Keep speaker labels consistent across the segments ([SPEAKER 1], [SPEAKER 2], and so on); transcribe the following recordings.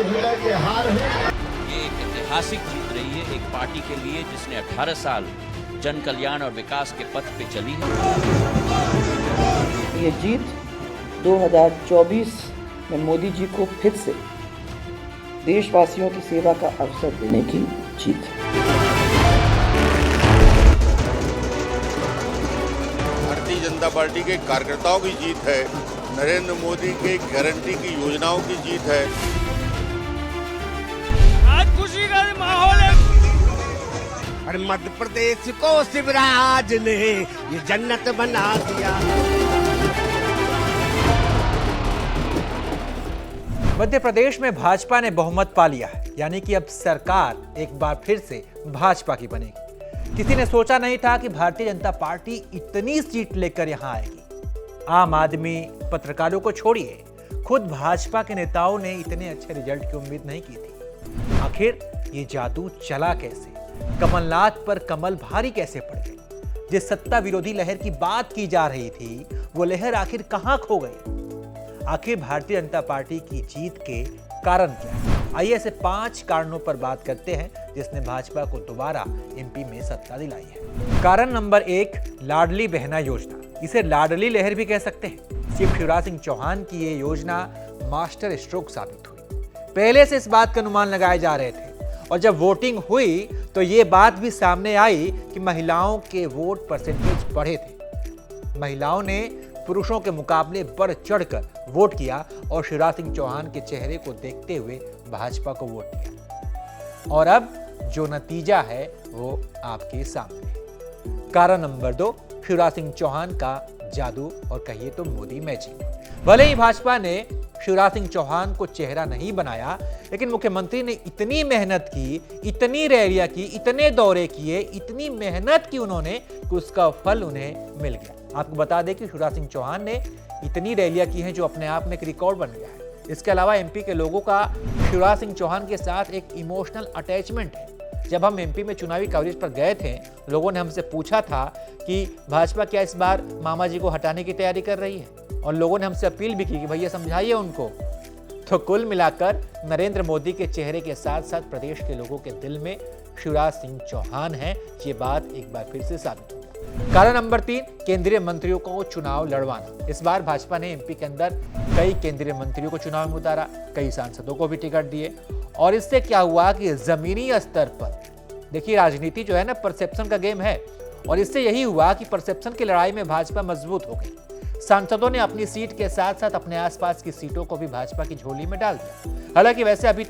[SPEAKER 1] विलय के हार है।
[SPEAKER 2] ये एक ऐतिहासिक जीत रही है एक पार्टी के लिए जिसने 18 साल जन कल्याण और विकास के पथ पे चली है।
[SPEAKER 3] ये जीत 2024 में मोदी जी को फिर से देशवासियों की सेवा का अवसर देने की जीत है।
[SPEAKER 4] भारतीय जनता पार्टी के कार्यकर्ताओं की जीत है, नरेंद्र मोदी के गारंटी की योजनाओं की जीत है।
[SPEAKER 5] आज खुशी का माहौल है
[SPEAKER 6] और मध्य प्रदेश को शिवराज ने ये जन्नत बना दिया।
[SPEAKER 7] मध्य प्रदेश में भाजपा ने बहुमत पा लिया है, यानी कि अब सरकार एक बार फिर से भाजपा की बनेगी। किसी ने सोचा नहीं था कि भारतीय जनता पार्टी इतनी सीट लेकर यहां आएगी। आम आदमी, पत्रकारों को छोड़िए, खुद भाजपा के नेताओं ने इतने अच्छे रिजल्ट की उम्मीद नहीं की थी। आखिर ये जादू चला कैसे? कमलनाथ पर कमल भारी कैसे पड़ गई? जिस सत्ता विरोधी लहर की बात की जा रही थी, वो लहर आखिर कहां खो गई? आखिर भारतीय जनता पार्टी की जीत के कारण क्या है? आइए ऐसे 5 कारणों पर बात करते हैं जिसने भाजपा को दोबारा एमपी में सत्ता दिलाई है। कारण नंबर 1, लाडली बहना योजना। इसे लाडली लहर भी कह सकते हैं। शिव शिवराज सिंह चौहान की ये योजना मास्टर स्ट्रोक साबित हुई। पहले से इस बात का अनुमान लगाए जा रहे थे और जब वोटिंग हुई तो ये बात भी सामने आई कि महिलाओं के वोट परसेंटेज बढ़े थे। महिलाओं ने पुरुषों के मुकाबले बढ़ चढ़कर वोट किया और शिवराज सिंह चौहान के चेहरे को देखते हुए भाजपा को वोट दिया। और अब जो नतीजा है वो आपके सामने है। कारण नंबर 2, शिवराज सिंह चौहान का जादू और कहिए तो मोदी मैजिक। भले ही भाजपा ने शिवराज सिंह चौहान को चेहरा नहीं बनाया, लेकिन मुख्यमंत्री ने इतनी मेहनत की, इतनी रैलियां की, इतने दौरे किए, इतनी मेहनत की उन्होंने कि उसका फल उन्हें मिल गया। आपको बता दें कि शिवराज सिंह चौहान ने इतनी रैलियां की हैं जो अपने आप में एक रिकॉर्ड बन गया है। इसके अलावा एमपी के लोगों का शिवराज सिंह चौहान के साथ एक इमोशनल अटैचमेंट है। जब हम एमपी में चुनावी कवरेज पर गए थे, लोगों ने हमसे पूछा था कि भाजपा क्या इस बार मामा जी को हटाने की तैयारी कर रही है, और लोगों ने हमसे अपील भी की कि भैया समझाइए उनको। तो कुल मिलाकर नरेंद्र मोदी के चेहरे के साथ साथ प्रदेश के लोगों के दिल में शिवराज सिंह चौहान है, ये बात एक बार फिर से साबित हुई। कारण नंबर 3, केंद्रीय मंत्रियों को चुनाव लड़वाना। इस बार भाजपा ने एमपी के अंदर कई केंद्रीय मंत्रियों को चुनाव में उतारा, कई सांसदों को भी टिकट दिए, और इससे क्या हुआ कि जमीनी स्तर पर देखिए, राजनीति जो है ना, परसेप्शन का गेम है, और इससे यही हुआ कि परसेप्शन की लड़ाई में भाजपा मजबूत हो गई। सांसदों ने अपनी सीट के साथ साथ अपने आसपास की सीटों को भी भाजपा की झोली में डाल दिया। हालांकि वैसे अभी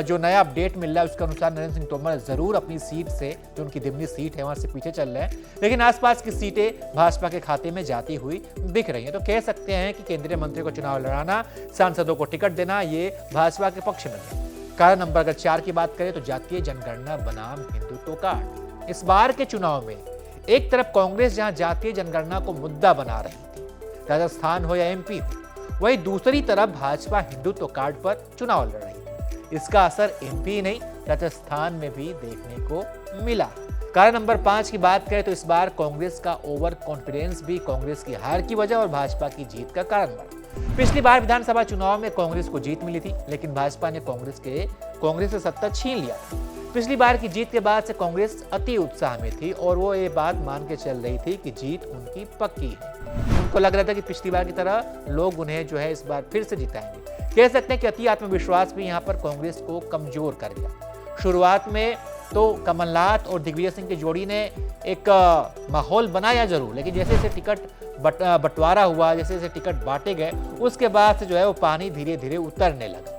[SPEAKER 7] जो नया अपडेट मिल रहा है उसके अनुसार नरेंद्र सिंह तोमर जरूर अपनी सीट से, जो उनकी दिमनी सीट है, वहां से पीछे चल रहे हैं, लेकिन आसपास की सीटें भाजपा के खाते में जाती हुई दिख रही हैं। तो कह सकते हैं कि केंद्रीय मंत्री को चुनाव लड़ाना, सांसदों को टिकट देना, ये भाजपा के पक्ष में है। कारण नंबर अगर 4 की बात करें तो जातीय जनगणना बनाम हिंदुत्व कार्ड। इस बार के चुनाव में एक तरफ कांग्रेस जहां जातीय जनगणना को मुद्दा बना रही थी, राजस्थान हो या एमपी हो, वहीं दूसरी तरफ भाजपा हिंदुत्व कार्ड पर चुनाव लड़ रही थी। इसका असर एमपी नहीं, राजस्थान में भी देखने को मिला। कारण नंबर 5 की बात करें तो इस बार कांग्रेस का ओवर कॉन्फिडेंस भी कांग्रेस की हार की वजह और भाजपा की जीत का कारण बना। पिछली बार विधानसभा चुनाव में कांग्रेस को जीत मिली थी, लेकिन भाजपा ने कांग्रेस से सत्ता छीन लिया। पिछली बार की जीत के बाद से कांग्रेस अति उत्साह में थी और वो ये बात मान के चल रही थी कि जीत उनकी पक्की है। उनको लग रहा था कि पिछली बार की तरह लोग उन्हें जो है इस बार फिर से जिताएंगे। कह सकते हैं कि अति आत्मविश्वास भी यहाँ पर कांग्रेस को कमजोर कर दिया। शुरुआत में तो कमलनाथ और दिग्विजय सिंह की जोड़ी ने एक माहौल बनाया जरूर, लेकिन जैसे जैसे टिकट बंटवारा हुआ, जैसे जैसे टिकट बांटे गए, उसके बाद से जो है वो पानी धीरे धीरे उतरने लगा।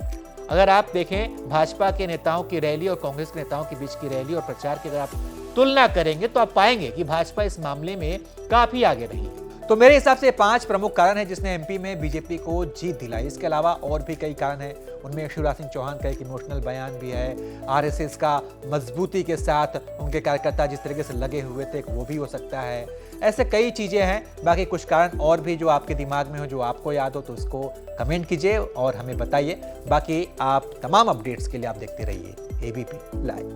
[SPEAKER 7] अगर आप देखें भाजपा के नेताओं की रैली और कांग्रेस के नेताओं के बीच की रैली और प्रचार की अगर आप तुलना करेंगे तो आप पाएंगे कि भाजपा इस मामले में काफी आगे रही है। तो मेरे हिसाब से 5 प्रमुख कारण हैं जिसने एमपी में बीजेपी को जीत दिलाई। इसके अलावा और भी कई कारण हैं, उनमें शिवराज सिंह चौहान का एक इमोशनल बयान भी है, आरएसएस का मजबूती के साथ उनके कार्यकर्ता जिस तरीके से लगे हुए थे वो भी हो सकता है। ऐसे कई चीज़ें हैं, बाकी कुछ कारण और भी जो आपके दिमाग में हो, जो आपको याद हो, तो उसको कमेंट कीजिए और हमें बताइए। बाकी आप तमाम अपडेट्स के लिए आप देखते रहिए एबीपी लाइव।